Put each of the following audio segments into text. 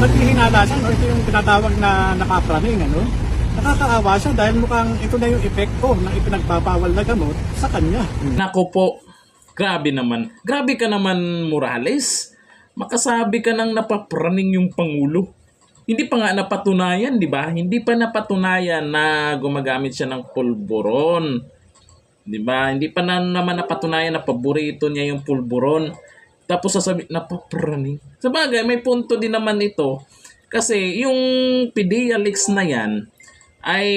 naghihinala siya, no? Ito yung tinatawag na nakapraning, ano? Nakakaawa siya dahil mukhang ito na yung epekto ng ipinagbabawal na gamot sa kanya. Nako po, grabe naman. Grabe ka naman, Morales. Makasabi ka nang napapraning yung Pangulo. Hindi pa nga napatunayan, di ba? Hindi pa napatunayan na gumagamit siya ng pulburon. Di ba? Hindi pa naman napatunayan na paborito niya yung pulburon. Tapos sasabi, napapraning. Sabagay, may punto din naman ito. Kasi yung PDEA leaks na yan, ay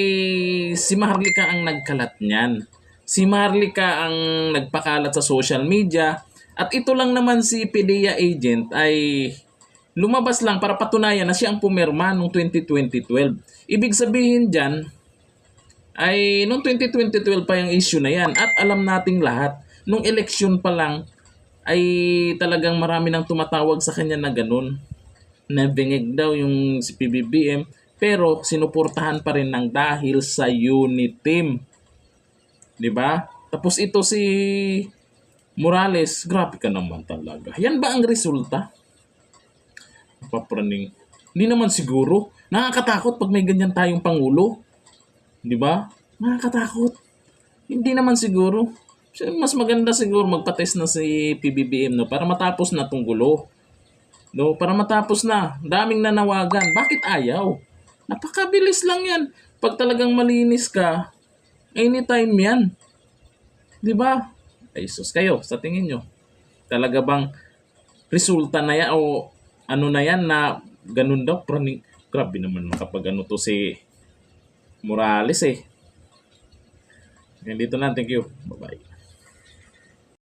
si Maharlika ang nagkalat niyan. Si Maharlika ang nagpakalat sa social media. At ito lang naman si PDEA agent ay lumabas lang para patunayan na siya ang pumirma noong 2012. Ibig sabihin dyan, ay noong 2012 pa yung issue na yan. At alam nating lahat, nung election pa lang, ay talagang marami nang tumatawag sa kanya na ganun. Na bingig daw yung si PBBM. Pero sinuportahan pa rin ng dahil sa unit team. 'Di ba? Tapos ito si Morales, grabe ka naman talaga. Yan ba ang resulta? Papraning. Hindi naman siguro. Nakakatakot pag may ganyan tayong pangulo. 'Di ba? Nakakatakot. Hindi naman siguro. Mas maganda siguro magpa-test na si PBBM, no, para matapos na tong gulo. No, para matapos na. Daming nanawagan. Bakit ayaw? Napakabilis lang yan. Pag talagang malinis ka, anytime yan. 'Di ba? Ay sus kayo, sa tingin nyo, talaga bang resulta na yan o ano na yan na ganun daw? Praning, grabe naman kapag ano to si Morales eh. Yan dito na. Thank you. Bye-bye.